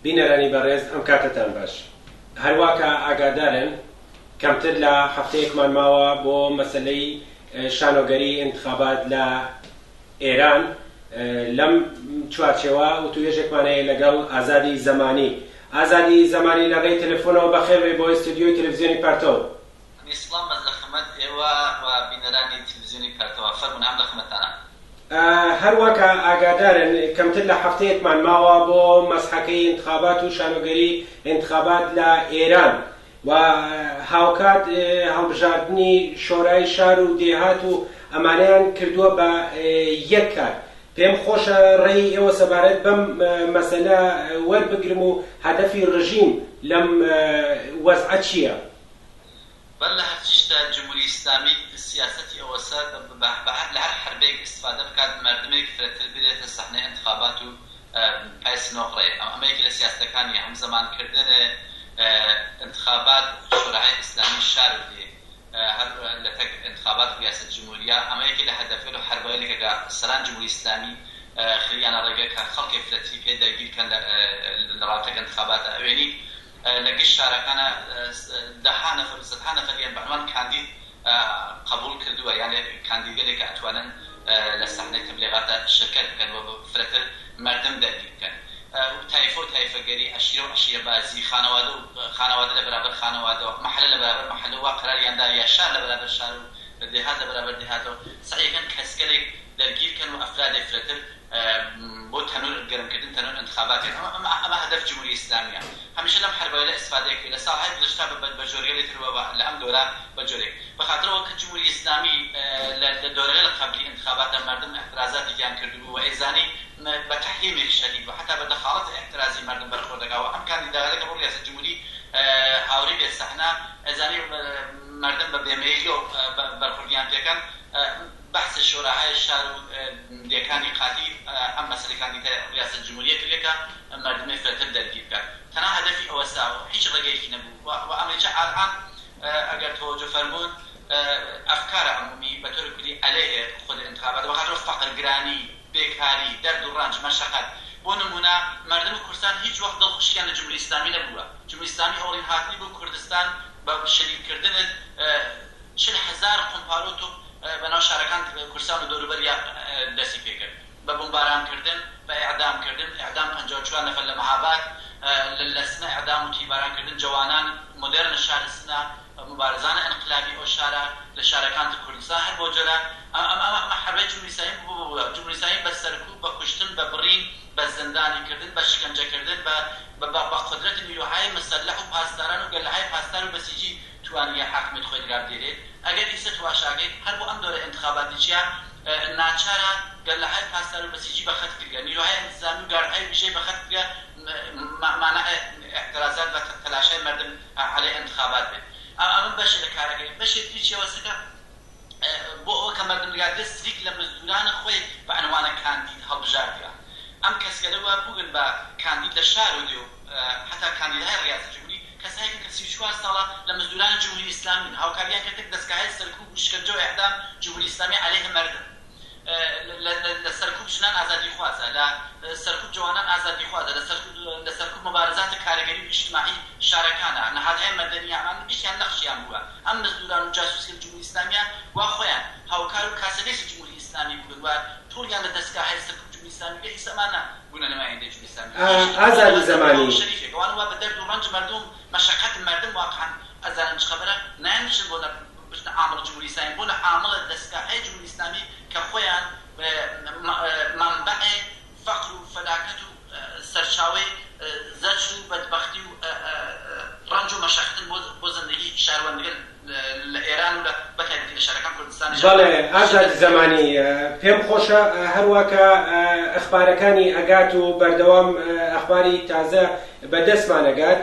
بینەرانی بەڕێز ئەم کاتتان باش. هەروواکە ئاگادارن کەمتر لە هەفتەیەکمان ماوە بۆ مەسەلەی شانۆگەری انتخابات لە ئێران. لەم چوارچێوە وتوێژێکمانەیە لەگەڵ ئازادی زەمانی. ئازادی زەمانی لە ڕێی تەلەفۆنەوە بەخێربێ بۆ ئستودیۆی تەلەڤیزیۆنی پارتەوە. سڵام بەس لە خەمەت ئێوە و بینەرانی تەلەڤیزیۆنی پارتەوە فەرمون هەم لە خەمەتانە. هەروەکە ئاگادارن کەمتر لە هەفتەیەکمان ماوە بۆ مەسحەکەی انتخابات و شانۆگەری انتخابات لە ئێران و هاوکات هەڵبژاردننی شۆرای شار و دێهات و ئەمانیان کردووە بە یەک کار. پێم خۆشە ڕێی ئێوە سەبارەت بەم مەسەلە وەربگرم و هەدەفی ڕژیم لەم وەزعە چییە؟ بەڵە هەرچیشتە جمهوری ئیسلامی سیاسەتی ئەوەسە لە هەر حربەیەک ئیستفادە بکات مردمێک فرەتر بێتە سەحنەی انتخابات و پایسنۆڕێ. ئەمەیەکی لە سیاسەتەکانی هەم زەمانکردن انتخابات شورای ئیسلامی شار دێ هەر لە تەک انتخابات ریاست جمهوریە ئەمەیەکی لە هەدەفێت و حربەیەکە سەران جمهوری ئیسلامی خلیانە ڕێگە کە خەڵکی فرەتری پێ دەرگیرکەن لە ڕاوتەکە انتخاباتە ئەوێنی لەگەشت شارەکانە دەها نەفەر سەدها نەفەریان بەعنوان کاندید قبول کردووە، یانێ کاندیدگەرێک کە ئەتوانن لە سەحنەی تەبلیغاتە شرکەت بکەن و فرەتر مردم دەرگیر بکەن. تایفۆ و تایفەگەری، عەشیرە و عەشیرەبازی، خانەوادە لە بەرابەر خانەوادە، مەحەلە لە بەرابەر مەحەلە وا قەراریاندا، یا شار لە بەرابەر شار و دێهات لە بەرابەر دێهاتەوە سعیەکەن کەسکەرێک دەرگیرکەن و ئەفرادێک فرەتر بۆ تەنور گەرمکردن تەنور انتخاباتێک. ئەمە هەدەف جمهوری ئیسلامیە. هەمیشە لەم حربەیە لە ئیسفادەیەک لە ساڵهای گذشتا بە جۆرەیەکی ترەوە لە ئەم دۆرە بە جۆرێک بەخاطرەوە کە جمهوری ئیسلامی لە دۆرەیە لە قبلی انتخاباتە مردم اعتراضاتێکیان کردبوو و ئێزانی بە تەحریمێک شەدید و حتا بە دەخاڵەت اعتراضی مردم بەرخۆ دەکاوە. ئەم کاندیداگەرێکە بۆ ریاست جمهوری هاوری بێ سەحنا ئێزانی مردم بە بێمەیەکی و بەرخوردیان پێکەن بحث شوراهای شار و دیەکانی قاتی ئەم مەسەلەی کاندیدای ریاست جمهوریە کردێکە مردمی فرەتر دەرگیر بکات. تەنها هەدەفی ئەوەسا و هیچ ڕێگەیەکی نەبوو و ئەمریکا ئالان ئەگەر تۆجه فەرمون ئەفکار عمومی بە طور کلی عەلەیه خود انتخابات و هەر فەقرگرانی، بێکاری، دەرد و ڕەنج، مەشەقەت. بۆ نمونە مردم کوردستان هیچ وەخت دڵخۆشیان لە جمهوری ئیسلامی نەبووە. جمهوری ئیسلامی هەوڵی هاتنی بۆ کوردستان بە شەریککردن 40,000 قومپارۆت و بەناو شارەکان کوردستان و دەوروبەریە دەستی پێکرد بە بۆمبارانکردن، بە ئیعدامکردن، ئیعدام 54 نەفەر لە مەهاباد، لە سنە ئیعدام و تیربارانکردن جوانان مۆدێرن شار سنە مبارزانە ئەنقلابی ئەو شارە لە شارەکان کوردستان. هەر بۆ جۆرە ئەمە حربەی جمهوری ئیسلامی بووە. جمهوری ئیسلامی بە سەرکوب، بە کوشتن، بە بڕین، بە زندانیکردن، بە شکنجەکردن، بە قدرەتی نیروهای مەسلح و پاسداران و گەلەهای پاسدار و بەسیجی توانیە حاکمیت خۆی دەرگێرێت. ئەگەر ئیسە تواشاگەیت هەر بۆ ئەم دۆرە انتخاباتی چیە ناچارە گەلەهای پاسدار و بەسیجی بەخەت بگە، نیروهای انتظامی و گاردهای ویژەی بەخەت بگە، مانای اعتراضات و تەلاشای مردم عەلەی انتخابات بێت. ئەمە بەشێک لە کارەکەی. بەشێکی چێوەسەکە بۆ ئەوە کە مردم دەگات ستریک لە مزدورانە خۆی بە عنوانە کاندید هەڵبژاردرا. ئەم کەسکەرەوە بووگن بە کاندید لە شار و دێ و حتا کاندیدهای ریاست جمهوری کەسایەکی کە 34 ساڵە لە مزدوران جمهوری ئیسلامی هاوکاریان کردێک دەستگاهای سەرکوب و شکنجە و ئیعدام جمهوری ئیسلامی عەلەیه مردم. لە سەرکوب ژنان ئازادی خوازە، لە سەرکوب جوانان ئازادی خوازە، لە سەرکوب مبارزات کارەگەری و ئیجتیماعی شارەکانە نەهادهای مەدەنی ئەمان هیچیان نەخشیان بووە. ئەم مزدوران و جاسووسی جمهوری ئیسلامیان وا خۆیان هاوکار و کاسەبێسی جمهوری ئیسلامی بوون و تۆڵیان لە دەستگاهای سەرکوب جمهوری ئیسلامی بێ ئیسەمانە بوونە نمایەندەی جمهوری ئیسلامی. ئازادی زەمانی شەریفێکەوان وا بە دەرد و ڕەنج مردم مەشەقەت مردم واقعاً ئەزانن چ خەبەرە نایەنشن بۆ بچنە عامڵ جمهوری ئیسلامی، بۆ لە عامڵە دەستگاهای جمهوری ئیسلامی کە خۆیان منبع فقر و فەلاکەت و سەرچاوەی زەچ و بەدبەختی و ڕەنج و مەشەقەتن بۆ زندگی شاروەندەگەر لە ئێران و بەتایبەتی لە شارەکان کوردستان. بەڵێ ئازادی زەمانی پێم خۆشە هەروەکە ئەخبارەکانی ئەگات و بەردەوام ئەخباری تازە بەدەستمانەگات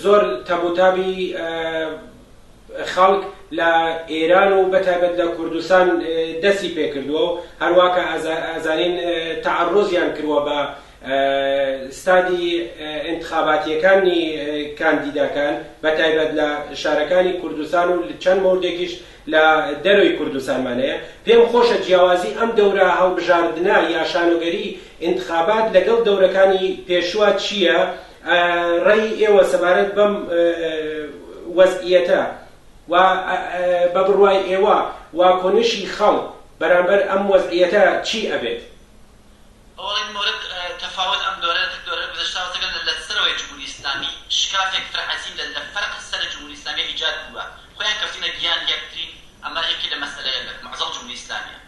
زۆر تەبوتابی خەڵک لە ئێران و بەتایبەت لە کوردستان دەستی پێکردووە و هەروەکە ئەزانین تەعەڕوزیان کردووە بە ستادی انتخاباتیەکانی کاندیداکان بەتایبەت لە شارەکانی کوردستان و چەند مۆردێکیش لە دەروی کوردستانمانەیە پێم خۆشە جیاوازی ئەم دەورە هەڵبژاردنە یا شانۆگەری انتخابات لەگەڵ دەورەکانی پێشوە چییە ڕێی ئێوە سەبارەت بەم وەزعیەتە و بە بڕوای ئێوە واکۆنشی خەڵک بەرامبەر ئەم وەزعیەتە چی ئەبێت؟ ئەوڵی مورد تەفاوت ئەم دۆرە گذشتاوە تەگەن لە سەرەوەی جمهوری ئیسلامی شکافێک فرحەزین لە فەرق سەر جمهوری ئیسلامی ئیجاد بووە خۆیان کەوتینە گیان یەکترین ئەمە یەکی لە مەسەلەیە لە مەعزەڵ جمهوری ئیسلامیە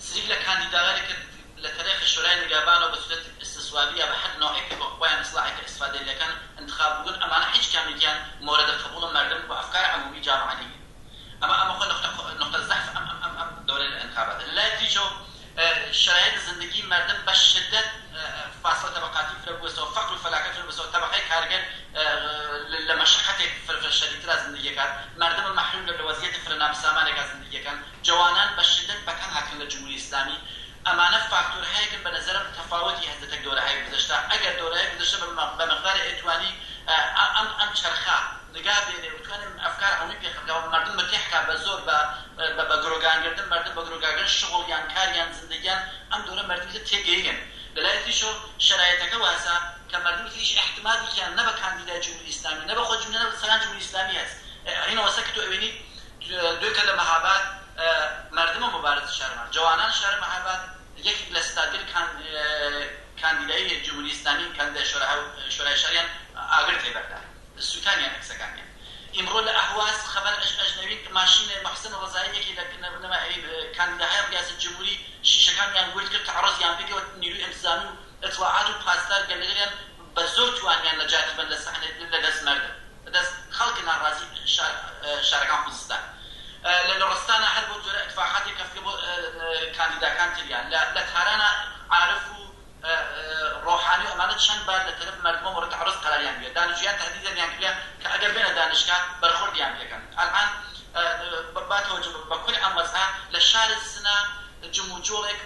سریک لە کاندیداغاری کرد لە تاریخی شورای نگهبانەوە بە صورت استثوابی یا بە حد نوعێکی بۆ خۆیان ئیسلاحێکی ئیسفادە لەکەن انتخاب بوون ئەمانە هیچ کامیان مورد قبول مردم بە ئەفکار عمومی جامعانی ئەمە خۆ نقطة ضعف ئەم دۆرە الانتخابات لە دیجۆ شرایط زندگی مردم بە شدت فاصله طبقاتی فربوستەوە فقر و فەلاکەت فربوستەوە طبقەی کارگەر لە مەشەقەتێک شەدیدترا زندگیەکان مردم محروم لە وەزعیەتی فرەنامسامانێکا زندگیەکان جوانان بە شدت بەکەم هاتن لە جمهوری ئیسلامی ئەمانە فاکتۆرهەیەکن بە نەزەرم تەفاوەتی هەزەتە دۆرەهای گذشتا ئەگەر دۆرەهای گذشتە بە مقدار ئەتوانی ئەم چەرخە نگاه بێنێ بتوانین ئەفکار هەمووی پێخەکەوە مردم بەتێحکا بە زۆر بە گرۆگانگردن مردم بە گرۆگاگرن شغڵیان کاریان زندگیان ئەم دۆرە مردمی تێگەیگەن لەلای تریشۆ شرایەتەکە واسە کە مردمی تریش احتمالیان نە بە کاندیدای جمهوری ئیسلامی نە بە خۆ جمهوری نە بە سەران جمهوری ئیسلامی هەست هینە وەسە کە تۆ ئەوێنی دوێکە لە مەهاباد مردمە مبارز شارمان جوانان شار مەهاباد یەکی لە ستادل کاندیدایی جمهوری ئیسلامی کاندیدای شورای شاریان ئاگر تێبەردا سووتانیان ئەکسەکانیان ئیمڕۆ لە ئەهواز خەبەر ئەژنەوی ماشینە مەحسن ڕزاییەکی لە کاندیداهای ڕیاست جمهوری شیشەکانیان ورد کرد تعرضیان پێکەوە نیروی ئەمتزامی و ئەتڵاعات و پاسدار گەلەریان بە زۆر توانیان نەجاتی بن لە سەحنە لە دەست مەردە بەدەست خەڵکی ناڕازی شارەکان خوزستان لە ڕستانە هەر بۆ جۆرە ئەتفاقاتی کەفکە بۆ کاندیداکان تریان لە تارانە عارف و ڕۆحانی و ئەمانە چەند بار لە تەرەف مردمە مورد عرض قەراریان بێت دانیشتویان تهدیدیان کرد کە ئەگەر بێنە دانشگا بەرخوردیان پێکەن ئەلان باتەوە بە کل ئەم وەزعە لە شاری سنە جموجۆڵێک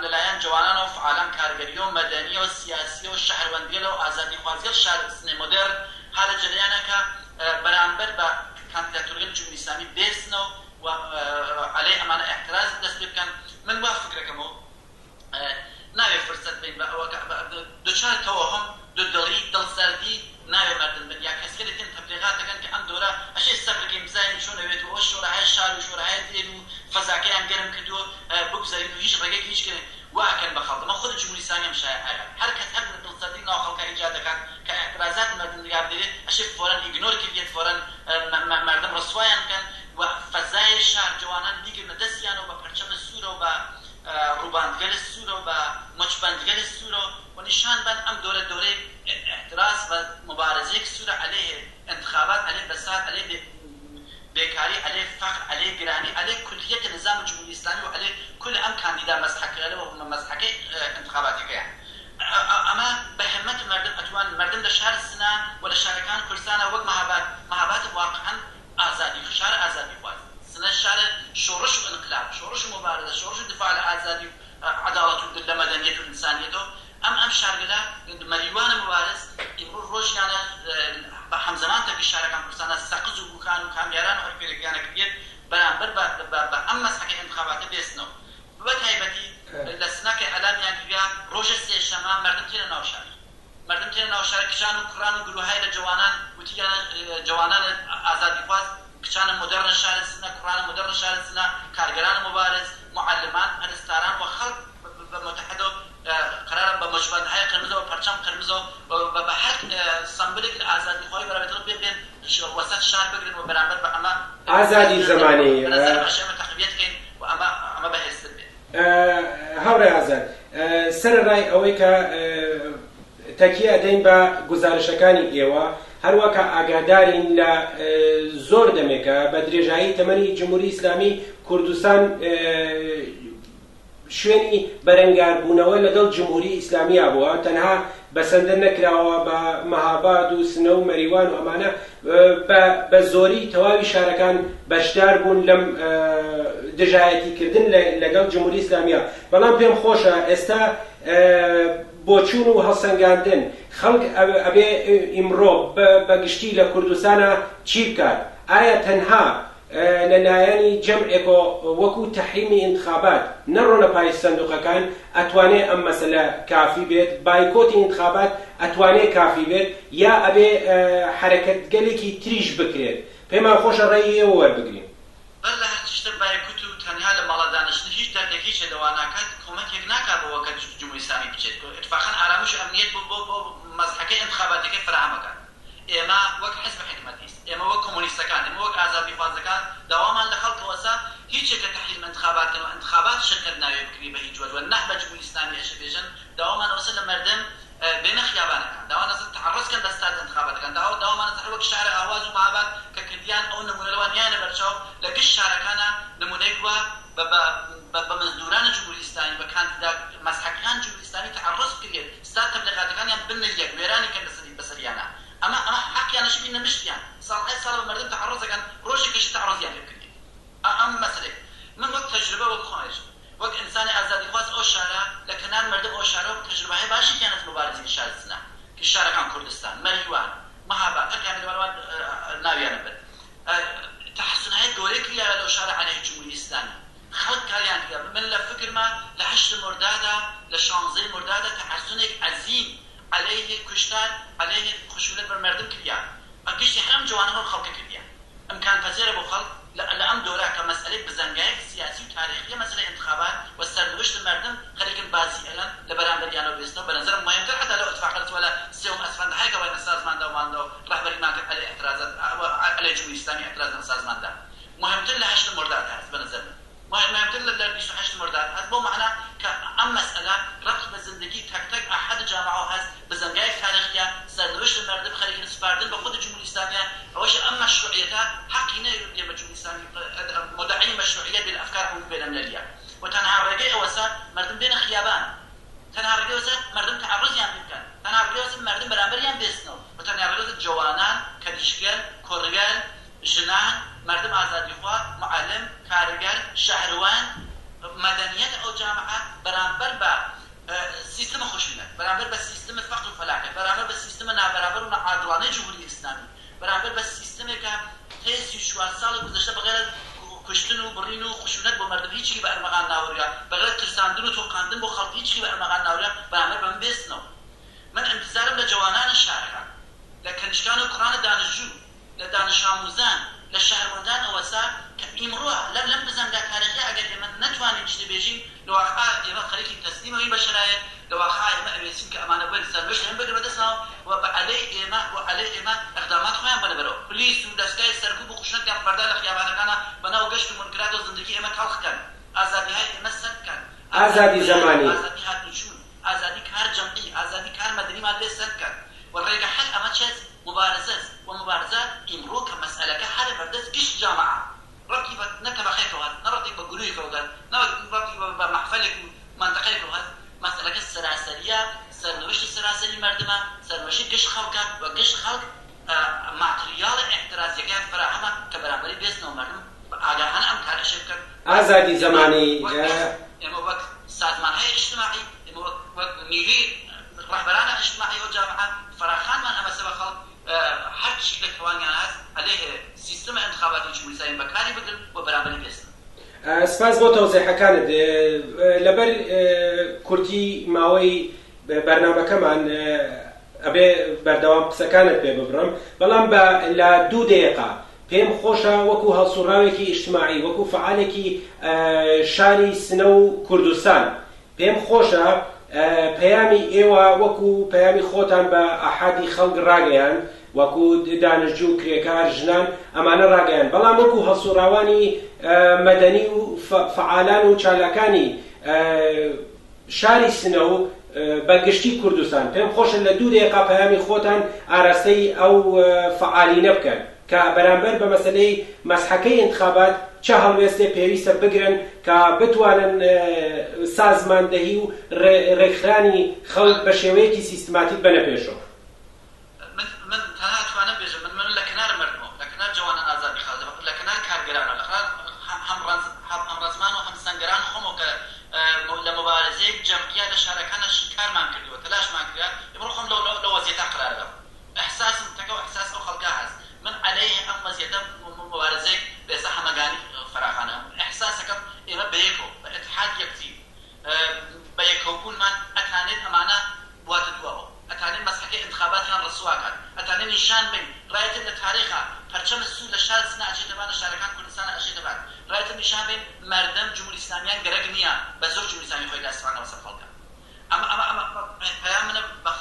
لەلایەن جوانانەوە و فعالان کارگەریە و مەدەنیە و سیاسیە و شەهروەندیە و ئازادی خوازیە شار سنەی مۆدێرن هەر جریانەکە بەرامبەر بە کاندیداتوری جمهوری ئیسلامی بێسنەوە و عەلەی ئەمانە احتراز دەست پێ بکەن من وا فکرەکەمەوە ناوێ فرسەت بین بە ئەوە دوچار تەوەهم دوودڵی دڵسەردی ناوێ مردم بن یا کەسکە دەتێن تەبلیغاتەکەن کە ئەم دۆرە ئەشێ سەبرەکەی بزانین چۆن ئەوێت و ئەو شۆرەهای شار و شۆرەهای دێن و فەزاکەیان گەرم کردووە بگوزارین و هیچ ڕێگەیەکی هیچ کردن واکەن بە خەڵک خۆ جمهوری ئیسلامی هم شایع هەر کەس هەر دڵسەردی ناو خەڵکە ایجاد دەکات کە اعتراضات مردم دەگا بدرێت ئەشێ فۆرەن ئیگنۆر کردێت فۆرەن مردم ڕسوایان بکەن و فەزای شار جوانان بیگرنە دەستیانەوە بە پەرچەمە سوورە و بە ڕووباندگەل سوورە و بە مچبەندگەل سوورە و نیشان بن ئەم دۆرەی اعتراض و مبارزەیەک سوورە عەلەیه انتخابات عەلەی فەساد عەلەی بێکاری عەلەی فەقر عەلەی گرانی عەلەی کلیەتی نظام جمهوری ئیسلامی و عەلەی کل ئەم کاندیدا مەزحەکەیە و مەزحەکەی انتخاباتەکەیە ئەمە بە هەمەت مردم ئەتوان مردم لە شار سنە و لە شارەکان کوردستانە وەک مەهاباد واقعا ئازادی شار ئازادی خواست سنە شارە شۆڕش و انقلاب شۆڕش و مبارزە شۆڕش و دفاع لە ئازادی و عەداڵەت و لە مەدەنیەت و ئینسانیەتەوە ئەم شارگەلا مەریوانە مبارز ئیمڕۆ ڕۆژیانە بە هەمزەمان تەبی شارەکان کوردستانە سەقز و بووکان و کامیاران و هەرپێرەکیانە کردێت بەرامبەر بە ئەم مەسحەکەی انتخاباتە بێستنەوە بە تایبەتی لە سنەکە ئەلامیان کردیا ڕۆژە سێشەمە مردم تێنە ناو شاری مردم تێنە ناو شار کچان و کوڕان و گروههای لە جوانان وتیانە جوانان ئازادی خواست کچانە مۆدەرنە شارە سنە کوڕانە مۆدەرنە شارە سنە کارگەران مبارز معلمان پەرستاران و خەڵک بە متحدە قرارە بە مەجبەندهای قرمزەوە پەرچەم قرمزەوە بە هەر سەمبلێک لە ئازادیخواهی بەرامبەر بێن وەسەد شار بگرن و بەرامبەر بە ئەمە ئازادی زەمانی بەشێمە تەقویەت بکەین و ئەمە بەهێزتر بێت هەوڕێ ئازاد سەرەڕای ئەوەی کە تەکیە دەین بە گزارشەکانی ئێوە هەروەکە ئاگادارین لە زۆر دەمێکە بە درێژایی تەمەنی جمهوری ئیسلامی کوردستان شوێنی بەرەنگاربوونەوە لەگەڵ جمهوری ئیسلامیا بووە تەنها بەسەندە نەکراوە بە مەهاباد و سنە و مەریوان و ئەمانە بە زۆری تەواوی شارەکان بەشدار بوون لەم دژایەتیکردن لەگەڵ جمهوری ئیسلامیا بەڵام پێم خۆشە ئێستا بۆچوون و هەڵسەنگاندن خەڵک ئەبێ ئیمڕۆ بە گشتی لە کوردستانە چی بکات ئایا تەنها لەلایەنی جەمعێکۆ وەکو تەحریمی انتخابات نەڕۆنە پای سندوقەکان ئەتوانێت ئەم مەسەلە کافی بێت، بایکۆتی انتخابات ئەتوانێت کافی بێت، یا ئەبێ حرەکەتگەلێکی تریش بکرێت. پێمان خۆشە ڕێی ئێوە وەربگرین. بەڵە هەرچشتە بایکوت و تەنها لە ماڵە دانیشتن هیچ دەردێکی شێدەوا ناکات، کۆمەکێک ناکات بۆەوە کە جمهوری ئیسلامی بچێت. اتفاقاً ئارامش و ئەمنیەت بۆ مەزحەکەی انتخاباتەکەی فراهەمەکات. ئێمە وەک حزب حکومەتیست، ئێمە وەک کۆمۆنیستەکان، ئێمە وەک ئازادیخوازەکان داوامان لە خەڵکەوەسا هیچێکە تەحریم انتخاباتکەن و انتخابات شرکت ناوێ بکری بە هیچ وجه و نەح بە جمهوری ئیسلامی ئێشە بێژن. داوامان ئەوسە لە مەردم بێنە خیابانەکان، داوان ئەسن تەعەڕزکەن بە ستاد انتخاباتەکان، داوامان ئەسن وەک شارە ئاواز و مەهاباد کە کردیان ئەو نمونەوانیانە بەرچاو لە گشت شارەکانە نمونەی بووە بە مەزدورانی جمهوری ئیسلامی بە کاندیدا مەزحەکان جمهوری ئیسلامی تەعەڕز بکرێت، ستاد تەبلیغاتەکانیان بنەریەک وێرانی کە بەسەریانە. ئەمە حەقیانەش بین نەمشتیان ساڵهای ساڵ بە مەردم تەعەڕزەکەن، ڕۆژی کەشی تەعەڕزیان پێ بکرێت. ئەم مەسەلەیە من وەک تەجربە وەک خۆش وەک ئینسانی ئازادیخواز ئەو شارە لە کەنار مەردم ئەو شارە و تەجربەهای باشیان هەست مبارزەی شار زنا کە شارەکان کوردستان، مەریوان، مەهاباد هەرکیان لەوانەوە ناویانە بێت. تەحسونهای گەورەی لەو شارە عەلەیهی جمهوری ئیسلامی خەڵک کاریان کرد. من لە فکرما لە 8 مردادا لە 16 مردادا تەحسونێک عەزیم عەلەیه کوشتار عەلەیه خشونەت بە مەردم کردیان. گشتی هەم جوانەوە خەڵکە کردیان. ئەمکان پەزێرە بۆ خەڵک لە ئەم دۆرە کە مەسئلەی بزەنگایەکی سیاسی و تاریخی مەسئلەی انتخابات و سەرنوشت مەردم خەریکن بازی ئەلەن لە بەرامبەریانەوە بێستنەوە. بەنظرم مهمتر حتا لەو اتفاقەتەوە لە سێوم ئەسفەندەهایی کە وای سازماندا و ماندەوە ڕەهبەریمان کرد عەلەی اعتراضات عەلەی جمهوری ئیسلامی اعتراض لە سازماندا مهمتر لە 8 مرداد هەست بەنظر من مهمتر لە 28 مرداد هەست بۆ معنە کە ئەم مەسئلە ڕەبط بە زندگی تەک تەک ئەحد جامعە هەست بزەنگایەک تاریخیە سەرنوشت مەردم خەریکن سپاردن بە خود جمهوری ئیسلامیە. ئەوەش ئەم مەشروعیەتە حەقی نەیوێت بە جمهوری ئیسلامی مدعی مەشروعیەت بالأفكار المتبادلة وتنها ڕێگەی ئەوەسە مردم بێنە خیابان، تەنها ڕێگەی ئەوەسە مردم تەعەڕزیان بکەن، تەنها ڕێگەی ئەوەسە مردم بەرامبەریان بێستنەوە و تەنها ڕێگەی ئەوەسە جوانان، کەریشگەر، کۆڕگەر، ژنان، مردم ئازادیخواز، معلم، کارگەر، شەهروان، مەدەنیەت ئەو جامعە بەرامبەر بە سیستەمە خشونەت، بەرامبەر بە سیستەمە فەقر و فەلاکەت، بەرامبەر بە سیستەمە نابەرابەر و نەعادڵانەی جمهوری ئیسلامی، بەرامبەر بە سیستەمێکە هەیە 34 ساڵی گوزەشتە بەغێرە کوشتن و بڕین و خشونەت بۆ مردم هیچی بە ئەرمەغان ناوەریا، بەغێر ترساندن و تۆقاندن بۆ خەڵک هیچی بە ئەرمەغان ناوەریا، بەرامبەر بەم بێستنەوە. من انتظارم لە جوانانی شارەکان، لە کەنیشکان و کوڕانە دانیشتجو، لە دانش ئاموزان، لە شارەوەندان ئەوەسا کە ئیمڕۆ لەم بزەنگا تاریخی ئەگەر ئێمە نەتوانین شتێ بێژین لەواقع ئێمە خەریکی تەسلیمەوەی بە شەرایەت، لەواقع ئێمە ئەوێسین کە ئەمانە بۆی سەرنوشت ئێمە بگرە بەدەستنەوە و بە عەلەی ئێمە ئەقدامات خۆیان بەنە بەرەوە. پلیس و دەستگای سەرکوب و خشونەتیان بەردە لە خیابانەکانە بەناو گەشت و منکرات و زندگی ئێمە کاڵخکەن، ئازادیهای ئێمە سەد بکەن، ئازادی زەمانی، ئازادی هاتنیشون، ئازادی کار جەمعی، ئازادی کار مەدەنیمان لێ سەد بکەن و ڕێگە حەل ئەمە چێت مبارزە و مبارزە ئیمڕۆ کە مەسئلەکە هەرە بەردەست گشت جامعە ڕەبطی بە نە تەبەقەیەکەوە هەست، نە ڕەبطی بە گروهێکەوە هەست، نە ڕەبطی بە مەحفەلێک و مەنتەقەیەکەوە هەست. مەسئلەکە سەراسەریە، سەرنوشتی سەراسەری مەردمە، سەرنوشتی گشت خەڵکە و گشت خەڵک ماتریاڵی احترازیەکەیان فراهەمە کە بەرامبەری بێستنەوە مەردم ئاگاهانە ئەم کارەشە بکەن. ئازادی زەمانی ئێمە وەک سازمانهای اجتماعی، ئێمە وەک نیروی ڕەهبەرانە اجتماعی و جامعە فراخانمان ئەمە سەبە خەڵک هەر چی لە توانیان هەست عەلەیه سیستەمە انتخاباتی جمهوری ئیسلامی بەکاری بگرن بۆ بەرامبەری بێستن. سپاس بۆ تەوزیحەکانت. لەبەر کورتی ماوەی بەرنامەکەمان ئەبێ بەردەوام قسەکانت پێ ببڕم، بەڵام لە 2 دقیقە پێم خۆشە وەکو هەڵسوڕاوێکی ئیجتماعی، وەکو فعالێکی شاری سنە و کوردستان پێم خۆشە پەیامی ئێوە وەکو پەیامی خۆتان بە ئاحادی خەڵک ڕاگەیان، وەکو دانیشتجو و کرێکار ژنان ئەمانە ڕاگەیان، بەڵام وەکو هەڵسوڕاوانی مەدەنی و فعالان و چالاکانی شاری سنە و بەگشتی کوردستان پێم خۆشە لە 2 دقیقە پەیامی خۆتان ئاراستەی ئەو فعالینە بکەن کە بەرامبەر بە مەسەلەی مەسحەکەی انتخابات چه هەڵوێستێ پێویستە بگرن کە بتوانن سازماندەهی و ڕێکخرانی خەڵک بە شێوەیەکی سیستماتیک بنە پێشەوە. من تەنها توانم بێژم من لە کەنار مردمەوە، لە کەنار جوانان ئازادی خازەوە، لە کەنار کارگەرانە، لە کەنار هەم ڕەزمان و هەم سەنگەران خۆمەوە کە لە مبارزەیەک جەمعیە لە شارەکانە کارمان کردووە، تەلاشمان کردووە، ئێمڕۆ خۆم لە وەزیەتا قرار دەم. ئەحساسم تەکە و ئەحساس ئەو خەڵکە هەست. من عەلەیه ئەم وەزیەتە مبارزەیەک بێسە کۆبوونمان ئەتانێت ئەمانە واتە دووەوە ئەتانێت مەسحەکەی انتخاباتیان ڕسواکات ئەتانێت نیشان بین ڕایەتە لە تاریخا پەرچەمە سوود لە شار سنە ئەچێتەبان لە شارەکان کوردستانە ئەچێتەبان ڕایەتە نیشان بین مەردەم جمهوری ئیسلامیان گەرەک نییە بە زۆر جمهوری ئیسلامی خۆی داستوانەوە سەر خەڵکە ئەمە پەیام منە بە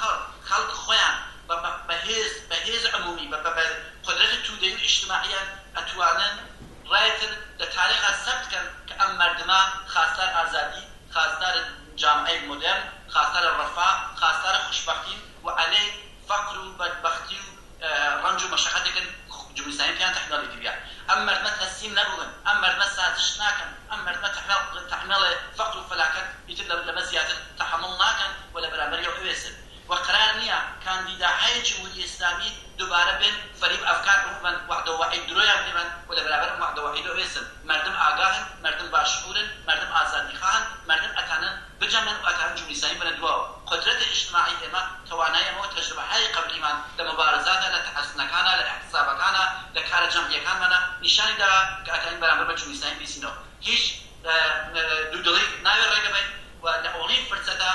خەڵک خۆیان بەهێز عمومی بە قدرەتی تودەی و ئیجتیماعیان ئەتوانن ڕایەتن لە تاریخا سەبتکەن کە ئەم مەردمە خواستار ئازادی خواستار جامعەی مۆدێرن خواستار ڕەفاه خواستار خوشبەختین و عەلەی فەقر و بەدبەختی و ڕەنج و مەشەقەتێکن جمهوری ئیسلامی پێیان تەحمیڵی کردیان ئەم مەردمە تەسلیم نەبوون ئەم مەردمە سازش ناکەن ئەم مەردمە تەحمیڵی فەقر و فەلاکەت ئیتر لەمە زیاتر تەحەمڵ ناکەن و لە بەرامبەریەوە ئەوێسن وقرار نییە کاندیداهای جمهوری ئیسلامی دووبارە بن فەریب ئەفکار بن وعدە وعید درۆیان بێن و لە بەرامبەر وعدە وعید ئەوێسن مردم ئاگاهن مردم باشعورن مردم ئازادیخواهن مردم ئەتانن بجەمن و ئەتانن جمهوری ئیسلامی بنە دواوە قدرەتی ئیجتیماعی ئێمە توانایەمەوە تەجربەهای قبلیمان لە مبارزاتە لە تەحەسنەکانە لە احتسابەکانە لە کارە جەمعیەکانمانە نیشانی داوە کە ئەتانین بەرامبەر بە جمهوری ئیسلامی بیسینەوە هیچ دوودڵی ناوێ ڕێگەبین و لە ئەوڵی فرسەدا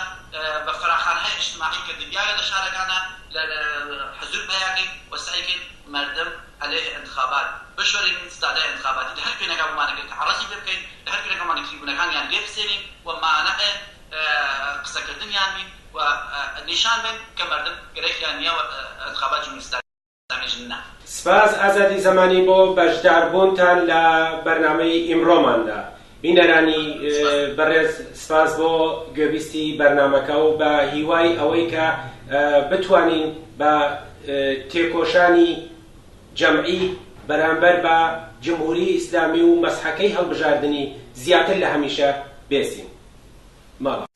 بە فراخانهای اجتماعی کە دنیاە لە شارەکانە لە حزور پیاکەین و سعیکەین مردم عەلەیه انتخابات بشۆرین ستادای انتخاباتی لە هەر پێنەکە بمانەکەین کە حڕەسی پێ بکەین لە هەر پێنەکەمانی تریبونەکانیان لێ بسێنین و مانەعێ قسەکردنیان بین و نیشان بین کە مردم گەرەکیان نییە و انتخابات جمهوری ئیسلامی نا. سپاس ئازادی زەمانی بۆ بەشداربوونتان لە بەرنامەی ئیمڕۆماندا. بینەرانی بەڕێز سپاس بۆ گوێبیستی بەرنامەکە و بە هیوای ئەوەی کە بتوانین بە تێکۆشانی جەمعی بەرامبەر بە جمهوری ئیسلامی و مەسحەکەی هەڵبژاردننی زیاتر لە هەمیشە بێسین. ماڵە.